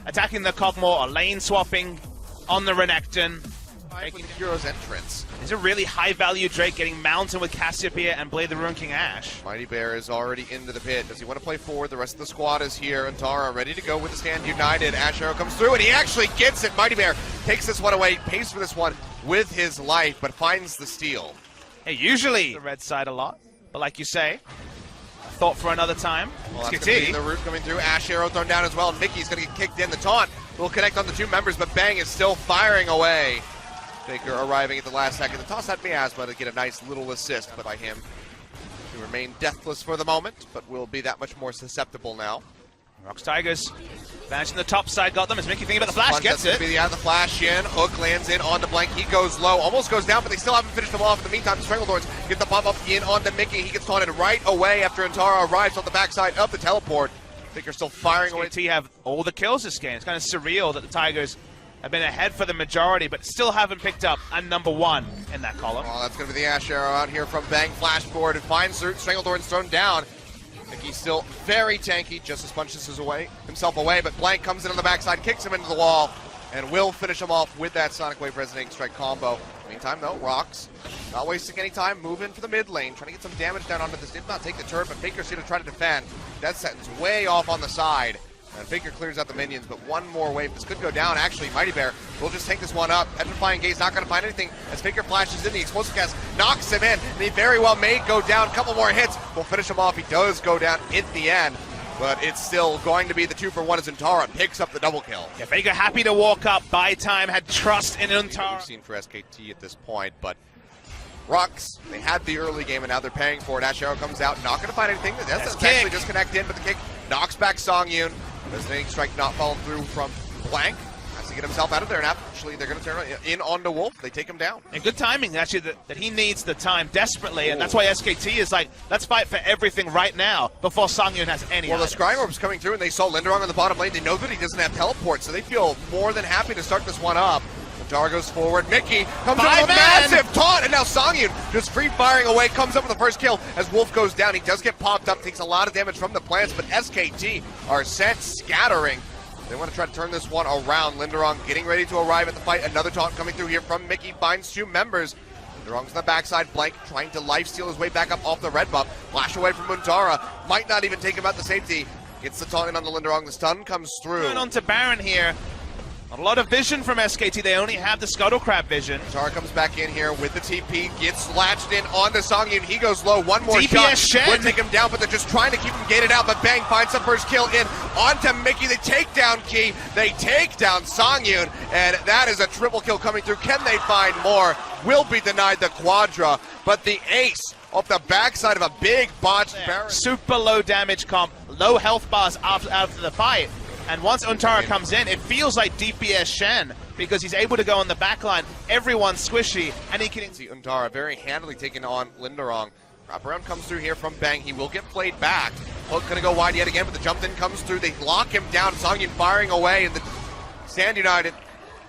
attacking the Cogmore, or lane swapping on the Renekton. Making Hero's entrance. He's a really high-value Drake, getting Mountain with Cassiopeia and Blade the Ruin King Ashe. Mighty Bear is already into the pit. Does he want to play forward? The rest of the squad is here. And Tara ready to go with the stand united. Ashe Arrow comes through, and he actually gets it. Mighty Bear takes this one away, pays for this one with his life, but finds the steal. Hey, usually the red side a lot, but like you say, thought for another time. Well, that's gonna be the root coming through. Ashe Arrow thrown down as well. Mickey's going to get kicked in. The taunt will connect on the two members, but Bang is still firing away. Faker arriving at the last second. The toss had Miasma to get a nice little assist, but by him to remain deathless for the moment, but will be that much more susceptible now. ROX Tigers managing the top side, got them. As Mickey thinking about the flash, gets it. The flash in, Hook lands in on the Blank. He goes low, almost goes down, but they still haven't finished him off. In the meantime, the Stranglethorns get the pop up in on the Mickey. He gets taunted right away after Antara arrives on the backside of the teleport. Faker still firing away. SKT have all the kills this game. It's kind of surreal that the Tigers have been ahead for the majority, but still haven't picked up a #1 in that column. Oh, that's going to be the Ashe Arrow out here from Bang. Flash forward and finds Stranglethorns thrown down. Mickey's still very tanky, just as punches himself away, but Blank comes in on the backside, kicks him into the wall, and will finish him off with that Sonic Wave Resonating Strike combo. Meantime, though, ROX not wasting any time, moving for the mid lane, trying to get some damage down onto this. Did not take the turret, but Faker's going to try to defend. Death Sentence way off on the side. And Faker clears out the minions, but one more wave. This could go down, actually. Mighty Bear will just take this one up. Petrifying Gaze not going to find anything as Faker flashes in. The explosive cast knocks him in, and he very well may go down. A couple more hits will finish him off. He does go down at the end, but it's still going to be the 2-for-1 as Antara picks up the double kill. Yeah, Faker happy to walk up, buy time, had trust in Antara. We've seen for SKT at this point, but ROX, they had the early game, and now they're paying for it. Ashe Arrow comes out, not going to find anything. That's actually just connect in, but the kick knocks back Songyun. Resonating Strike not falling through from Blank. Has to get himself out of there, and actually they're going to turn in onto Wolf. They take him down. And good timing, actually, that he needs the time desperately, and that's why SKT is like, let's fight for everything right now before Songyun has any Well, items. the Scrying Orb's coming through, and they saw Linderong on the bottom lane. They know that he doesn't have teleport, so they feel more than happy to start this one up. Antara goes forward. Mickey comes up with a massive taunt, and now Songyun just free firing away, comes up with the first kill as Wolf goes down. He does get popped up, takes a lot of damage from the plants, but SKT are sent scattering. They want to try to turn this one around. Linderong getting ready to arrive at the fight. Another taunt coming through here from Mickey, finds two members. Linderong's on the backside, Blank trying to lifesteal his way back up off the red buff. Flash away from Antara, might not even take him out the safety. Gets the taunt in on the Linderong, the stun comes through. Going on to Baron here. Not a lot of vision from SKT, they only have the Scuttle Crab vision. Antara comes back in here with the TP, gets latched in onto Songyun. He goes low, one more DPS shot would take him down, but they're just trying to keep him gated out. But Bang finds the first kill in onto Mickey. They take down Key, they take down Songyun, and that is a triple kill coming through. Can they find more? Will be denied the Quadra, but the ace off the backside of a big botched Baron. Super low damage comp, low health bars after the fight. And once Antara comes in, it feels like DPS Shen because he's able to go on the back line. Everyone's squishy, and he can see Antara very handily taking on Linderong. Wraparound comes through here from Bang. He will get played back. Hook gonna go wide yet again, but the jump in comes through. They lock him down. Songyun firing away, and the Stand United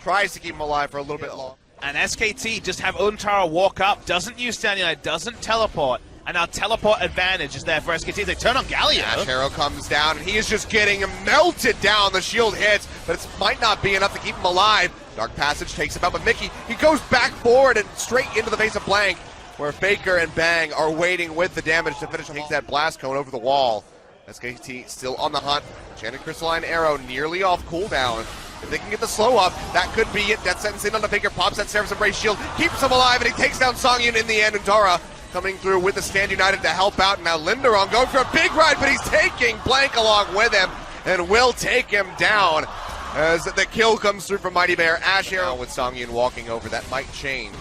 tries to keep him alive for a little bit long. And SKT just have Antara walk up, doesn't use Stand United, doesn't teleport. And our teleport advantage is there for SKT. They turn on Galio. Ashe Arrow comes down, and he is just getting melted down. The shield hits, but it might not be enough to keep him alive. Dark Passage takes him out, but Mickey, he goes back forward and straight into the face of Blank, where Faker and Bang are waiting with the damage to finish. Takes that blast cone over the wall. SKT still on the hunt. Enchanted Crystalline Arrow nearly off cooldown. If they can get the slow up, that could be it. Death Sentence in on the Faker, pops that Seraph's Embrace shield, keeps him alive, and he takes down Songyun in the end. Antara coming through with the Stand United to help out. Now Linderong going for a big ride, but he's taking Blank along with him and will take him down as the kill comes through from Mighty Bear. Ashe Arrow with Songyun walking over. That might change.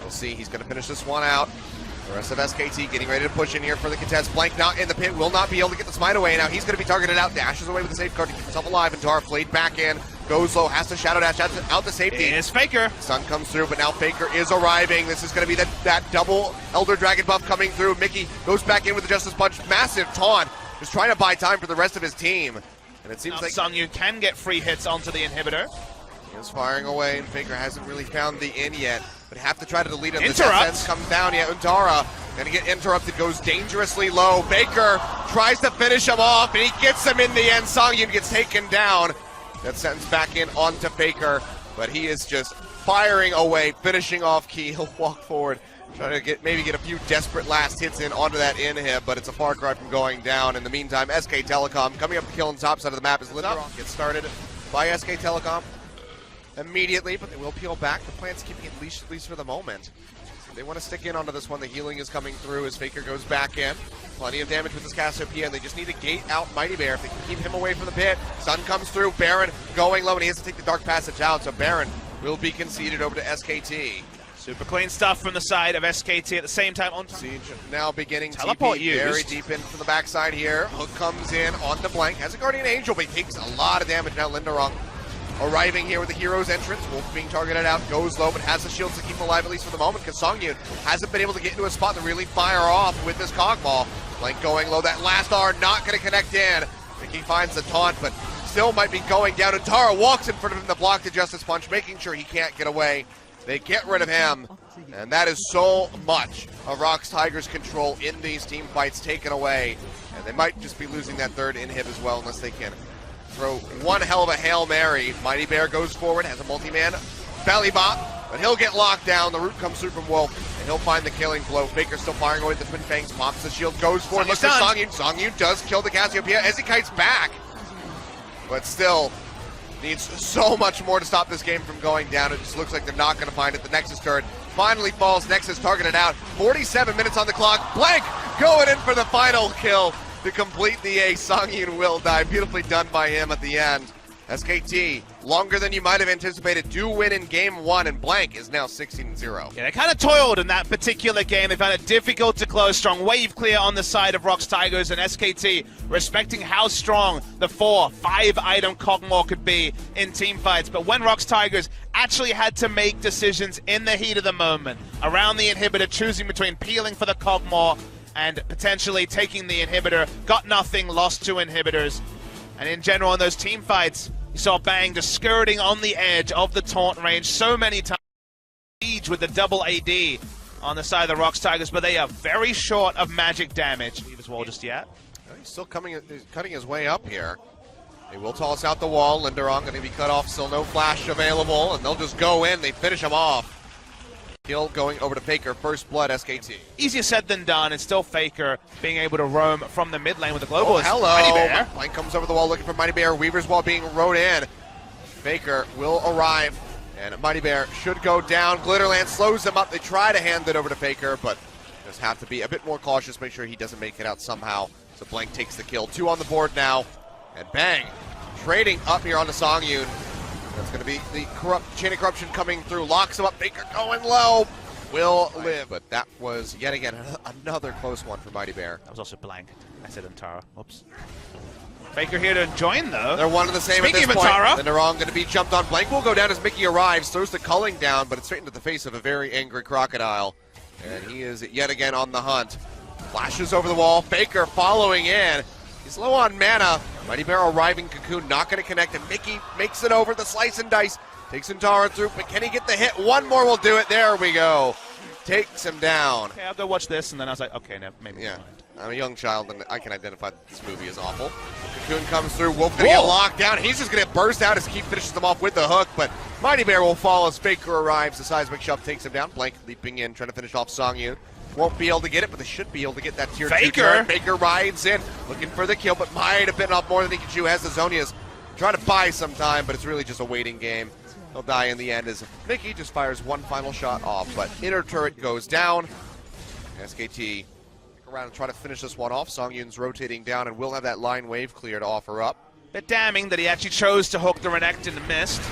We'll see. He's going to finish this one out. The rest of SKT getting ready to push in here for the contest. Blank not in the pit, will not be able to get the smite away. Now he's going to be targeted out, dashes away with the safeguard to keep himself alive. And Tar flayed back in, goes low, has to shadow dash out the safety. It's Faker. Sun comes through, but now Faker is arriving. This is going to be that double Elder Dragon buff coming through. Mickey goes back in with the Justice Punch, massive taunt, just trying to buy time for the rest of his team. And it seems like Songyun can get free hits onto the inhibitor. He is firing away, and Faker hasn't really found the in yet, but have to try to delete him. Interrupt. The comes down yet. Antara gonna get interrupted, goes dangerously low. Faker tries to finish him off, and he gets him in the end. Songyun gets taken down. That sends back in onto Faker, but he is just firing away, finishing off Khi. He'll walk forward, trying to maybe get a few desperate last hits in onto that inhib, but it's a far cry from going down. In the meantime, SK Telecom coming up the kill on the top side of the map as Linderoth gets started by SK Telecom immediately, but they will peel back. The plan's keeping it leash, at least for the moment. They want to stick in onto this one. The healing is coming through as Faker goes back in. Plenty of damage with this Cassiopeia, and they just need to gate out Mighty Bear if they can keep him away from the pit. Sun comes through, Baron going low, and he has to take the Dark Passage out, so Baron will be conceded over to SKT. Super clean stuff from the side of SKT at the same time. On Siege now beginning teleport TP used. Very deep in from the backside here. Hook comes in onto Blank, has a Guardian Angel, but he takes a lot of damage now. Linderoth arriving here with the hero's entrance. Wolf being targeted out, goes low, but has the shields to keep him alive at least for the moment, because Songyun hasn't been able to get into a spot to really fire off with this Cogmaw. Blank going low, that last R not going to connect in. I think he finds the taunt, but still might be going down, and Tara walks in front of him to block the Justice Punch, making sure he can't get away. They get rid of him, and that is so much of ROX Tigers' control in these team fights taken away, and they might just be losing that third inhib as well unless they can throw one hell of a Hail Mary. Mighty Bear goes forward, has a multi-man belly bop, but he'll get locked down. The root comes through from Wolf, and he'll find the killing blow. Faker still firing away the Twin Fangs, pops the shield, goes forward, looks for Songyun. Songyun does kill the Cassiopeia as he kites back, but still needs so much more to stop this game from going down. It just looks like they're not going to find it. The Nexus turret finally falls. Nexus targeted out. 47 minutes on the clock. Blank going in for the final kill to complete the ace. Songyun will die. Beautifully done by him at the end. SKT, longer than you might have anticipated, do win in game one, and Blank is now 16-0. Yeah, they kind of toiled in that particular game. They found it difficult to close. Strong wave clear on the side of ROX Tigers, and SKT respecting how strong the 4-5 item Cogmaw could be in team fights. But when ROX Tigers actually had to make decisions in the heat of the moment, around the inhibitor, choosing between peeling for the Cogmaw and potentially taking the inhibitor, got nothing, lost 2 inhibitors. And in general, in those team fights, you saw Bang just skirting on the edge of the taunt range so many times. Siege with the double AD on the side of the ROX Tigers, but they are very short of magic damage. Leave his wall just yet. He's still cutting his way up here. They will toss out the wall. Linderoth going to be cut off, still no flash available, and they'll just go in. They finish him off. Kill going over to Faker, first blood SKT. Easier said than done. It's still Faker being able to roam from the mid lane with the global. Oh, hello. Mighty Bear. Blank comes over the wall looking for Mighty Bear. Weaver's wall being rode in. Faker will arrive, and Mighty Bear should go down. Glitterland slows them up. They try to hand it over to Faker, but just have to be a bit more cautious, make sure he doesn't make it out somehow. So Blank takes the kill. 2 on the board now, and Bang trading up here onto Songyun. That's going to be the chain of corruption coming through. Locks him up. Faker going low. Will live. But that was, yet again, another close one for Mighty Bear. That was also Blank. I said Antara. Oops. Faker here to join, though. They're one and the same Speaking at this of point. Antara. Then they're all going to be jumped on. Blank will go down as Mickey arrives. Throws the culling down, but it's straight into the face of a very angry Crocodile. And he is yet again on the hunt. Flashes over the wall. Faker following in. He's low on mana. Mighty Bear arriving, Cocoon not going to connect, and Mickey makes it over the slice and dice. Takes Antara through, but can he get the hit? One more will do it. There we go. Takes him down. Okay, I'll go watch this, and then I was like, okay, no, maybe. Yeah, I'm a young child, and I can identify that this movie is awful. Cocoon comes through. Wolf going to get locked down. He's just going to burst out as Keith finishes them off with the hook, but Mighty Bear will fall as Faker arrives. The seismic shove takes him down. Blank leaping in, trying to finish off Songyun. Won't be able to get it, but they should be able to get that tier 2 turret. Faker rides in, looking for the kill, but might have bitten off more than he can chew. Has the Zonias. Trying to buy some time, but it's really just a waiting game. He'll die in the end as Mickey just fires one final shot off, but inner turret goes down. SKT stick around and try to finish this one off. Songyun's rotating down and will have that line wave clear to offer up. Bit damning that he actually chose to hook the Renekton and missed.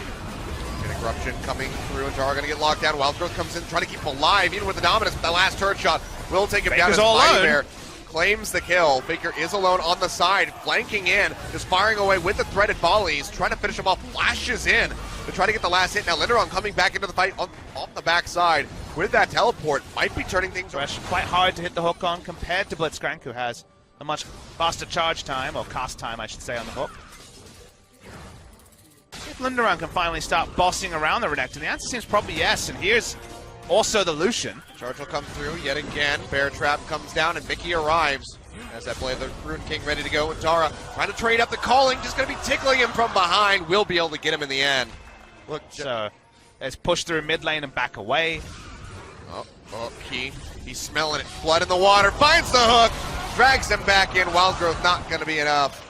Corruption coming through, and Tara going to get locked down. Wild Growth comes in, trying to keep him alive, even with the dominance, but that last turret shot will take him down as Mighty Bear claims the kill. Faker is alone on the side, flanking in, just firing away with the threaded volleys, trying to finish him off, flashes in to try to get the last hit. Now Linderoth coming back into the fight on the backside with that teleport, might be turning things around. Quite hard to hit the hook on compared to Blitzcrank, who has a much faster charge time, or cast time I should say, on the hook. If Linderoth can finally start bossing around the Renekton, the answer seems probably yes, and here's also the Lucian. Charge will come through yet again. Bear Trap comes down, and Mickey arrives. As that play of the Rune King ready to go, and Tara trying to trade up the calling, just going to be tickling him from behind. Will be able to get him in the end. Look, so let's push through mid lane and back away. Oh, he's smelling it. Blood in the water, finds the hook, drags him back in. Wild Growth not going to be enough.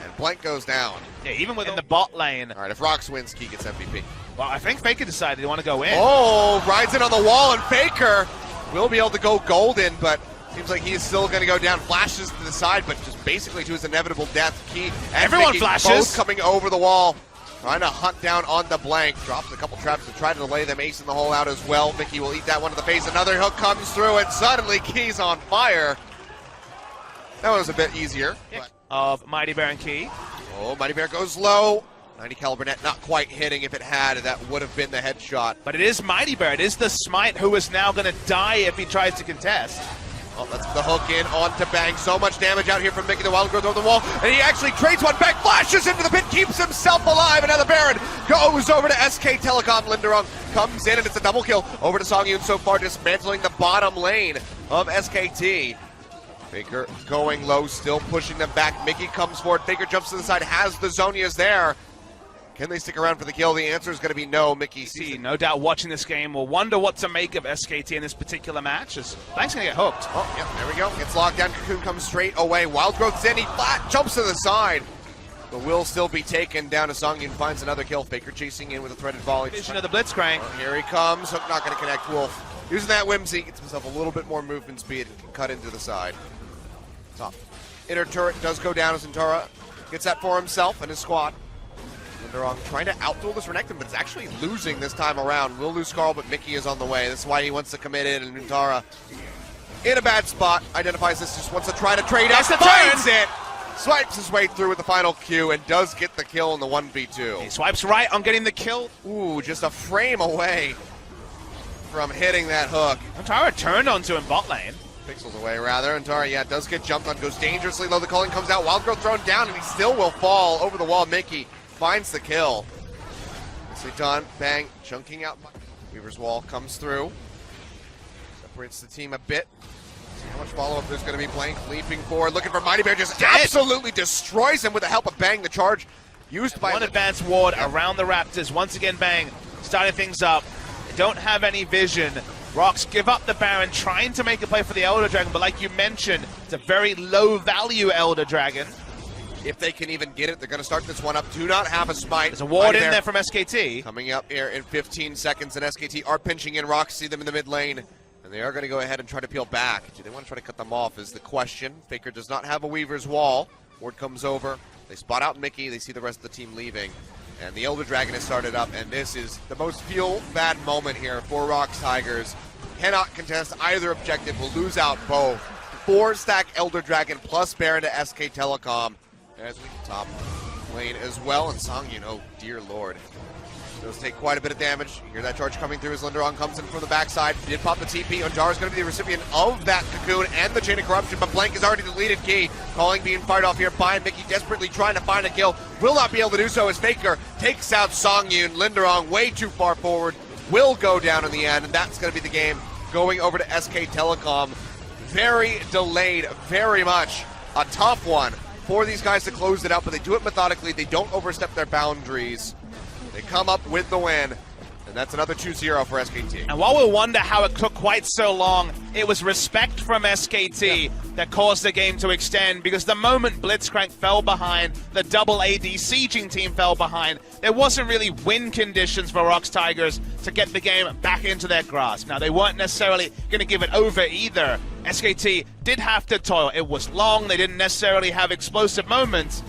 And Blank goes down. Yeah, even within the bot lane. All right, if ROX wins, Key gets MVP. Well, I think Faker decided they want to go in. Oh, rides in on the wall, and Faker will be able to go golden, but seems like he's still going to go down. Flashes to the side, but just basically to his inevitable death. Key and everyone Mickey flashes. Both coming over the wall, trying to hunt down on the Blank. Drops a couple traps to try to delay them. Ace in the hole out as well. Mickey will eat that one to the face. Another hook comes through, and suddenly Key's on fire. That one was a bit easier. Of Mighty Bear and Key. Oh, Mighty Bear goes low. 90 caliber net not quite hitting. If it had, that would have been the headshot. But it is Mighty Bear. It is the Smite who is now going to die if he tries to contest. Oh, that's the hook in onto Bang. So much damage out here from Mickey the Wild Growth over the wall. And he actually trades one back, flashes into the pit, keeps himself alive. Another Baron goes over to SK Telecom. Linderung comes in, and it's a double kill over to Songyun so far, dismantling the bottom lane of SKT. Faker going low, still pushing them back. Mickey comes forward. Faker jumps to the side, has the Zonias there. Can they stick around for the kill? The answer is going to be no. Mickey sees no doubt watching this game will wonder what to make of SKT in this particular match. As Blank's going to get hooked. Oh, yeah, there we go. Gets locked down. Cocoon comes straight away. Wild Growth's in. He flat jumps to the side. But will still be taken down to Songyun. Finds another kill. Faker chasing in with a threaded volley. Vision of the Blitzcrank. Oh, here he comes. Hook not going to connect. Wolf using that whimsy. Gets himself a little bit more movement speed and can cut into the side. Top. Inner turret does go down as Zentara gets that for himself and his squad. Linderung trying to outduel this Renekton, but it's actually losing this time around. Will lose Carl, but Mickey is on the way. That's why he wants to commit in, and Zentara in a bad spot. Identifies this, just wants to try to trade out. Finds it! Swipes his way through with the final Q and does get the kill in the 1v2. He swipes right on getting the kill. Ooh, just a frame away from hitting that hook. Zentara turned onto him bot lane. Pixels away, rather. And Tara, yeah, does get jumped on, goes dangerously low. The calling comes out. Wild Growth thrown down, and he still will fall over the wall. Mickey finds the kill. Nicely done. Bang, chunking out. Weaver's wall comes through. Separates the team a bit. See how much follow-up there's going to be. Blank leaping forward, looking for Mighty Bear. Just absolutely destroys him with the help of Bang. The charge used by one advanced ward around the Raptors. Once again, Bang starting things up. They don't have any vision. ROX give up the Baron, trying to make a play for the Elder Dragon, but like you mentioned, it's a very low-value Elder Dragon. If they can even get it, they're going to start this one up. Do not have a smite. There's a ward in there from SKT. Coming up here in 15 seconds, and SKT are pinching in. ROX see them in the mid lane, and they are going to go ahead and try to peel back. Do they want to try to cut them off is the question. Faker does not have a Weaver's wall. Ward comes over. They spot out Mickey. They see the rest of the team leaving. And the Elder Dragon has started up, and this is the most feel-bad moment here for ROX Tigers. Cannot contest either objective, will lose out both. 4-stack Elder Dragon plus Baron to SK Telecom. As we top lane as well, and Songyun, oh dear lord. Does take quite a bit of damage. You hear that charge coming through as Linderung comes in from the backside. Did pop the TP. Onjara's going to be the recipient of that Cocoon and the Chain of Corruption, but Blank is already deleted. Key calling being fired off here by Mickey, desperately trying to find a kill. Will not be able to do so as Faker takes out Songyun. Linderung way too far forward. Will go down in the end, and that's going to be the game going over to SK Telecom. Very delayed, very much a tough one for these guys to close it out, but they do it methodically. They don't overstep their boundaries. They come up with the win, and that's another 2-0 for SKT. And while we wonder how it took quite so long, it was respect from SKT that caused the game to extend, because the moment Blitzcrank fell behind, the double AD sieging team fell behind, there wasn't really win conditions for ROX Tigers to get the game back into their grasp. Now, they weren't necessarily going to give it over either. SKT did have to toil. It was long. They didn't necessarily have explosive moments,